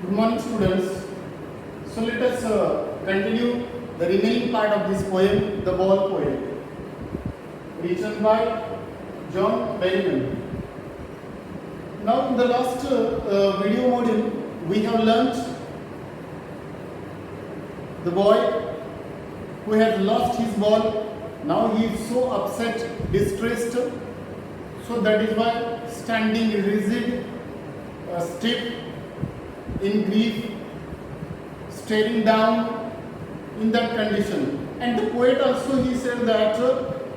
Good morning, students. So let us continue the remaining part of this poem, The Ball Poem, written by John Berryman. Now, in the last video module, we have learnt the boy who had lost his ball. Now he is so upset, distressed. So that is why standing rigid, stiff, in grief, staring down in that condition. And the poet also, he said that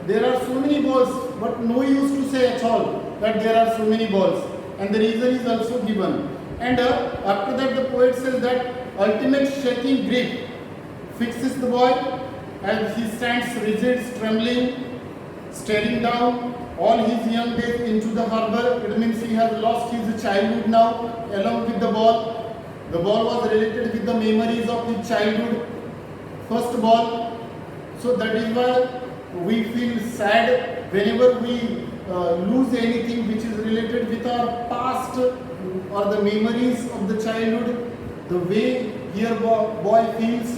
there are so many balls, but no use to say at all that there are so many balls. And the reason is also given. And after that the poet says that ultimate shaking grip fixes the boy as he stands rigid, trembling, staring down all his young days into the harbor. It means he has lost his childhood now along with the ball. The ball was related with the memories of his childhood, first ball. So that is why we feel sad whenever we lose anything which is related with our past or the memories of the childhood. The way here boy feels.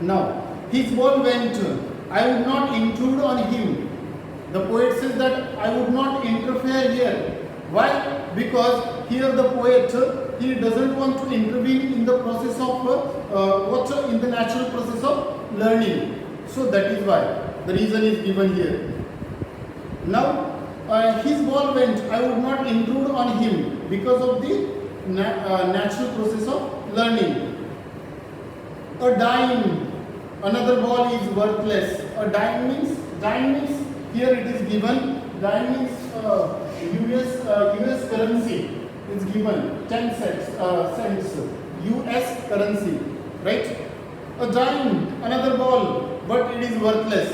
Now, his ball went. I would not intrude on him. The poet says that I would not interfere here. Why? Because here the poet, he doesn't want to intervene in the process of in the natural process of learning. So that is why the reason is given here. Now his ball went. I would not intrude on him because of the natural process of learning. A dime, another ball is worthless. A dime means here it is given. Dime means US currency is given 10 cents US currency, right? A dime, another ball, but it is worthless.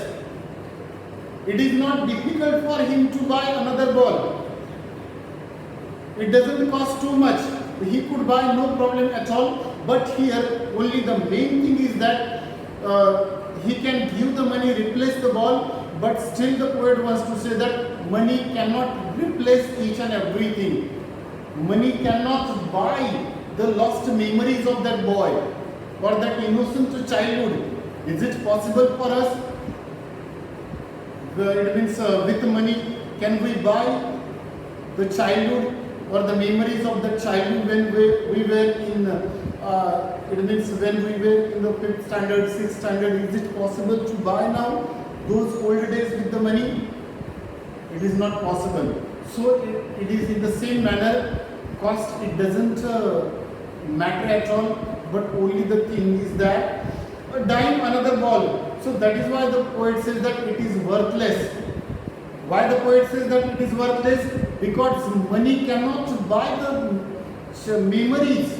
It is not difficult for him to buy another ball. It doesn't cost too much. He could buy no problem at all. But here only the main thing is that he can give the money, replace the ball. But still the poet wants to say that money cannot replace each and everything. Money cannot buy the lost memories of that boy or that innocent childhood. Is it possible for us? It means with money, can we buy the childhood or the memories of the childhood when we were in, it means when we were in the 5th standard, 6th standard, is it possible to buy now those old days with the money? It is not possible. So it is in the same manner, cost it doesn't matter at all, but only the thing is that a dime, another ball. So that is why the poet says that it is worthless. Why the poet says that it is worthless? Because money cannot buy the memories,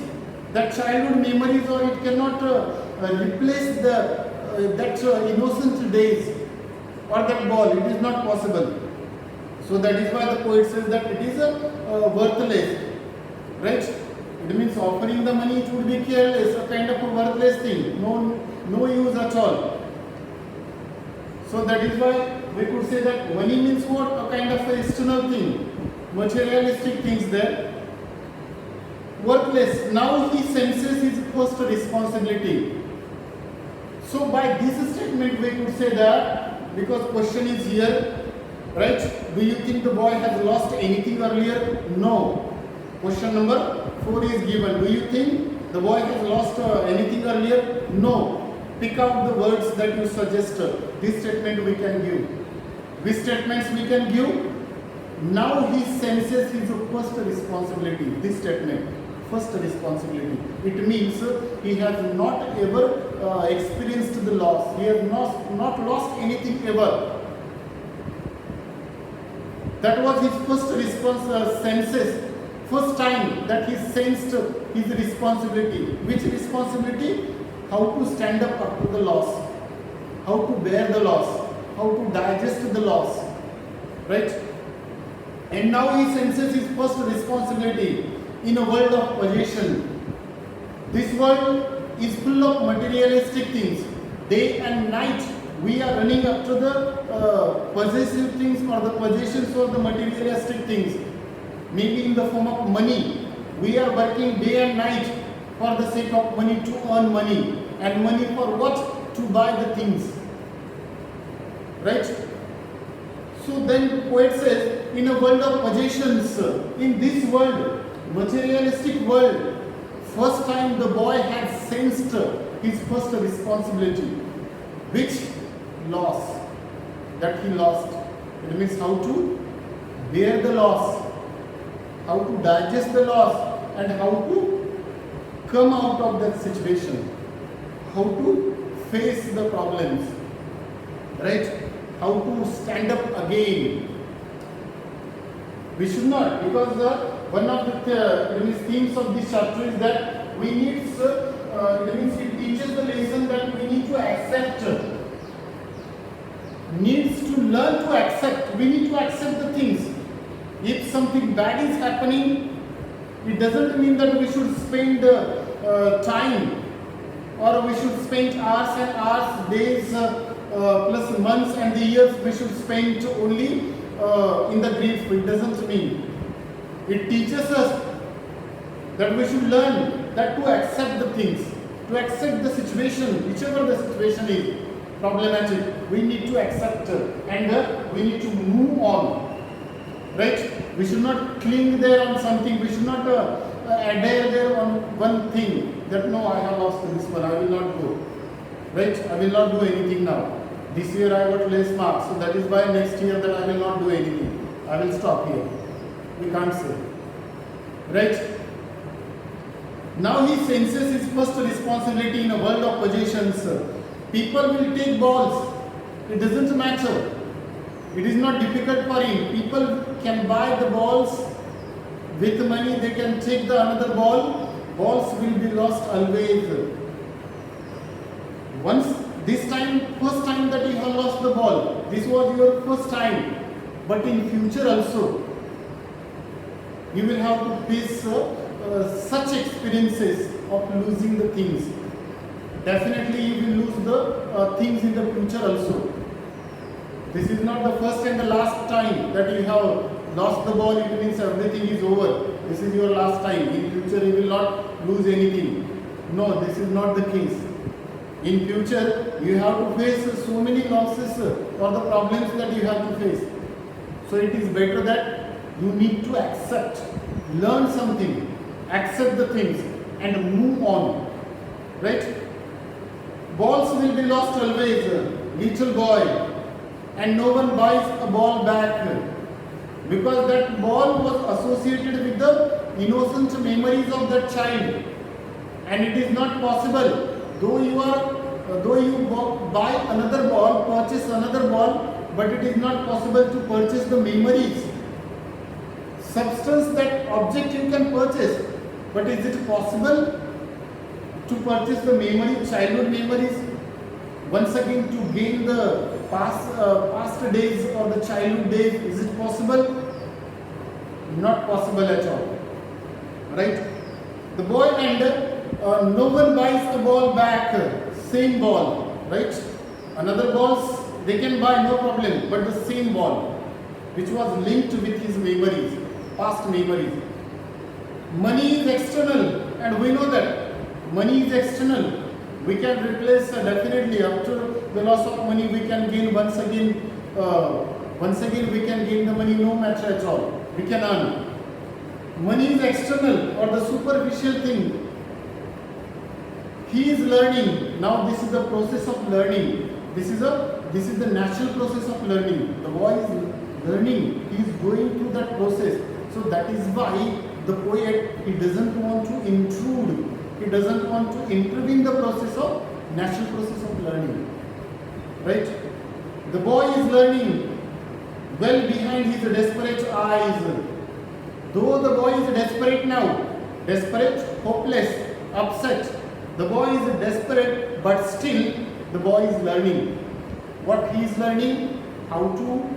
that childhood memories, or it cannot replace that innocent days or that ball. It is not possible. So that is why the poet says that it is worthless, right? It means offering the money, it would be careless, a kind of a worthless thing, no use at all. So that is why we could say that money means what? A kind of a external thing, materialistic things there. Worthless. Now he senses his first responsibility. So by this statement we could say that, because question is here, right? Do you think the boy has lost anything earlier? No. Question number 4 is given. Do you think the boy has lost anything earlier? No. Pick out the words that you suggest. This statement we can give. Which statements we can give? Now he senses his first responsibility. This statement, first responsibility. It means he has not ever experienced the loss. He has not lost anything ever. That was his first senses. First time that he sensed his responsibility. Which responsibility? How to stand up to the loss. How to bear the loss. How to digest the loss. Right? And now he senses his first responsibility in a world of possession. This world is full of materialistic things. Day and night we are running after the possessive things or the possessions or the materialistic things. Maybe in the form of money, We are working day and night for the sake of money, to earn money. And money for what? To buy the things. Right? So then poet says, in a world of possessions, in this world, materialistic world, first time the boy had sensed his first responsibility. Which loss? That he lost. It means how to bear the loss, how to digest the loss, and how to come out of that situation, how to face the problems, right? How to stand up again. We should not, because one of the themes of this chapter is that we need, it teaches the lesson that we need to accept, needs to learn to accept. We need to accept the things. If something bad is happening, it doesn't mean that we should spend time, or we should spend hours and hours, days, plus months and the years we should spend only in the grief. It doesn't mean. It teaches us that we should learn that to accept the things, to accept the situation, whichever the situation is problematic, we need to accept and we need to move on. Right? We should not cling there on something. We should not adhere there on one thing. That no, I have lost this one. I will not go. Right? I will not do anything now. This year I got less marks, so that is why next year that I will not do anything. I will stop here. We can't say. Right? Now he senses his first responsibility in a world of possessions. People will take balls. It doesn't matter. It is not difficult for him. People can buy the balls with money. They can take the another ball. Balls will be lost always. Once this time, first time that you have lost the ball, this was your first time. But in future also, you will have to face such experiences of losing the things. Definitely you will lose the things in the future also. This is not the first and the last time that you have lost the ball. It means everything is over. This is your last time. In future you will not lose anything. No, this is not the case. In future you have to face so many losses or the problems that you have to face. So it is better that you need to accept, learn something, accept the things and move on. Right? Balls will be lost always, little boy. And no one buys a ball back, because that ball was associated with the innocent memories of that child, and it is not possible. Though you buy another ball, purchase another ball, but it is not possible to purchase the memories. Substance, that object you can purchase, but is it possible to purchase the memory, childhood memories? Once again to gain the past days or the childhood days, is it possible? Not possible at all. Right? The boy and no one buys the ball back, same ball. Right? Another balls they can buy, no problem, but the same ball which was linked with his memories, past memories. Money is external, and we know that money is external. We can replace definitely after the loss of money. We can gain once again we can gain the money, no matter at all. We can earn. Money is external or the superficial thing. He is learning. Now this is the process of learning. This is the natural process of learning. The boy is learning. He is going through that process. So that is why the poet, he doesn't want to intrude. He doesn't want to intervene the process of natural process of learning. Right? The boy is learning well behind his desperate eyes. Though the boy is desperate now, desperate, hopeless, upset. The boy is desperate, but still the boy is learning. What he is learning? How to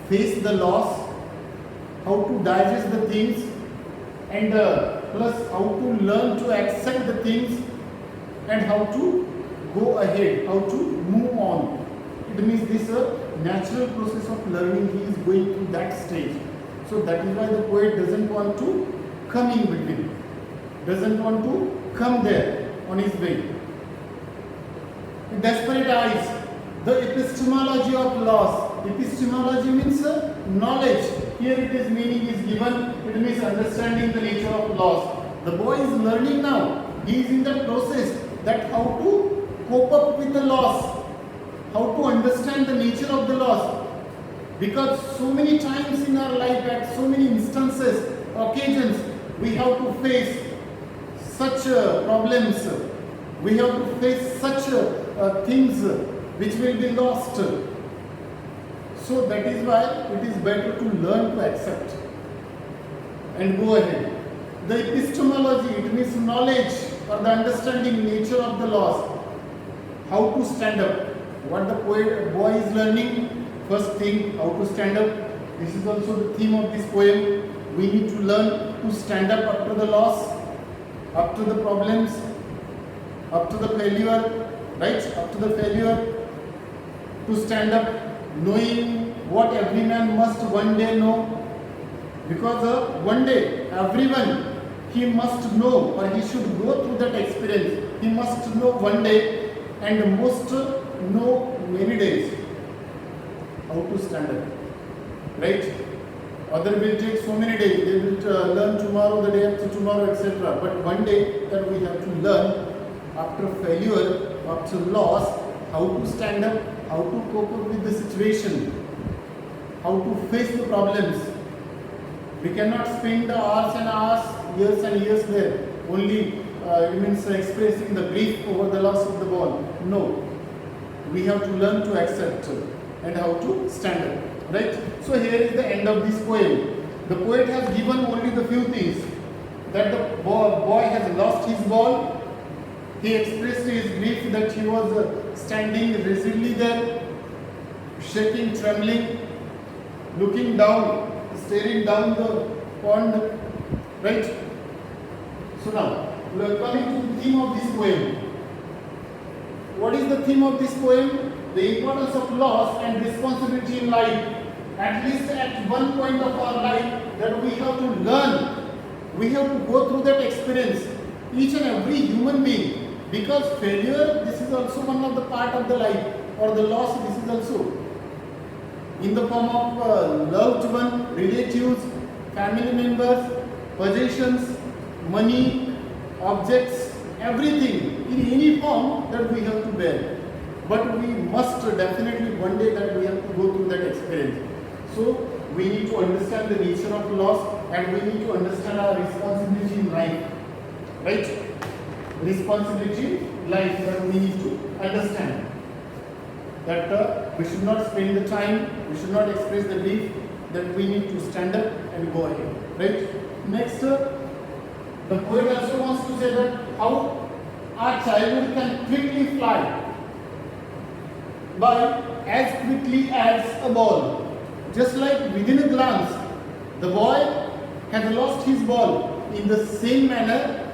face the loss, how to digest the things, and plus how to learn to accept the things and how to go ahead, how to move on. It means this natural process of learning, he is going to that stage. So that is why the poet doesn't want to come in between, doesn't want to come there on his way. Desperate eyes, the epistemology of loss. Epistemology means knowledge. Here it is meaning is given, it means understanding the nature of loss. The boy is learning now. He is in that process that how to cope up with the loss, how to understand the nature of the loss. Because so many times in our life, at so many instances, occasions, we have to face such problems. We have to face such things which will be lost. So that is why it is better to learn to accept and go ahead. The epistemology, it means knowledge or the understanding nature of the loss. How to stand up. What the boy is learning, first thing, how to stand up. This is also the theme of this poem. We need to learn to stand up after the loss, after the problems, after the failure, right? After the failure, to stand up, knowing what every man must one day know. Because one day, everyone, he must know, or he should go through that experience. He must know one day, and must know many days how to stand up, right? Other will take so many days. They will learn tomorrow, the day after tomorrow, etc. But one day that we have to learn after failure, after loss, how to stand up, how to cope up with the situation, how to face the problems. We cannot spend hours and hours, years and years there. Only it means expressing the grief over the loss of the ball. No. We have to learn to accept and how to stand up. Right? So here is the end of this poem. The poet has given only the few things. That the boy has lost his ball. He expressed his grief that he was standing rigidly there, shaking, trembling, looking down, staring down the pond. Right? So now, we are coming to the theme of this poem. What is the theme of this poem? The importance of loss and responsibility in life. At least at one point of our life that we have to learn. We have to go through that experience. Each and every human being. Because failure, this is also one of the part of the life. Or the loss, this is also. In the form of loved one, relatives, family members, possessions, money, objects, everything. In any form that we have to bear. But we must definitely one day that we have to go through that experience. So we need to understand the nature of loss and we need to understand our responsibility in life. Right? Responsibility in life that we need to understand. That we should not spend the time, we should not express the grief, that we need to stand up and go ahead. Right? Next, the poet also wants to say that how our childhood can quickly fly by as quickly as a ball. Just like within a glance, the boy has lost his ball. In the same manner,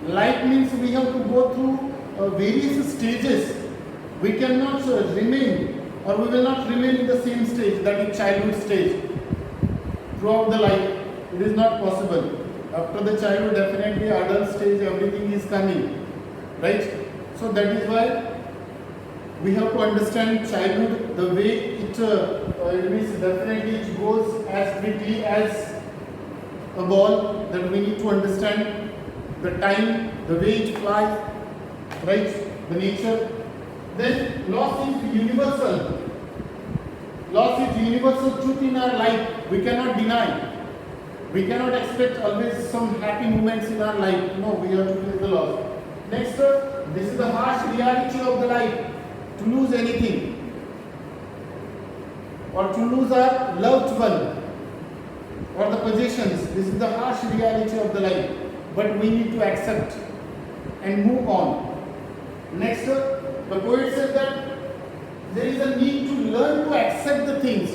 life means we have to go through various stages. We cannot remain, or we will not remain in the same stage, that is childhood stage, throughout the life. It is not possible. After the childhood, definitely adult stage, everything is coming. Right? So that is why we have to understand childhood, the way it means definitely it goes as quickly as a ball, that we need to understand the time, the way it flies, right? The nature. Then loss is universal. Loss is universal truth in our life. We cannot deny. We cannot expect always some happy moments in our life. No, we have to face the loss. Next, this is the harsh reality of the life. To lose anything or to lose our loved one or the possessions. This is the harsh reality of the life. But we need to accept and move on. Next, the poet said that there is a need to learn to accept the things.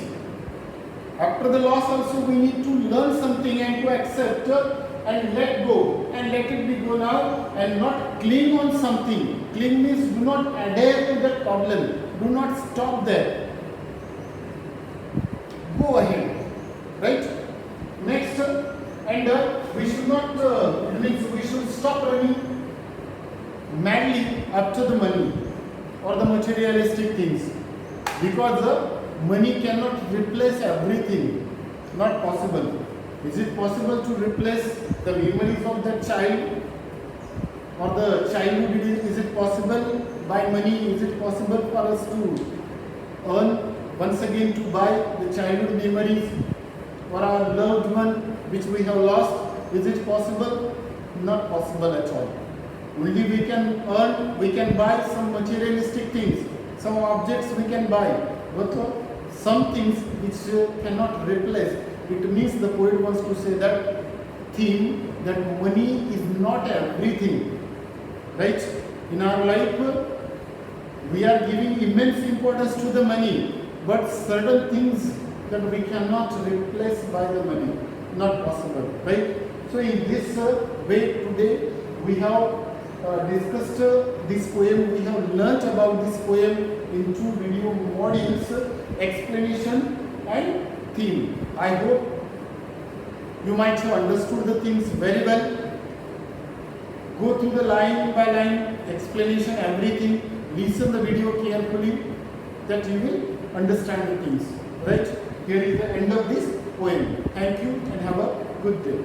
After the loss also we need to learn something and to accept and let go and let it be go now and not cling on something. Cling means do not adhere to that problem. Do not stop there. Go ahead. right? Next, and we should not, means we should stop running madly after the money or the materialistic things, because money cannot replace everything. Not possible. Is it possible to replace the memories of the child or the childhood? Is it possible by money? Is it possible for us to earn once again to buy the childhood memories for our loved one which we have lost? Is it possible? Not possible at all. Only we can earn, we can buy some materialistic things, some objects we can buy, but some things which cannot replace. It means the poet wants to say that theme, that money is not everything, right? In our life, we are giving immense importance to the money, but certain things that we cannot replace by the money, not possible, right? So in this way today we have discussed this poem, we have learnt about this poem in 2 video modules, explanation and theme. I hope you might have understood the things very well. Go through the line by line explanation, everything. Listen the video carefully, that you will understand the things. Right? Here is the end of this poem. Thank you and have a good day.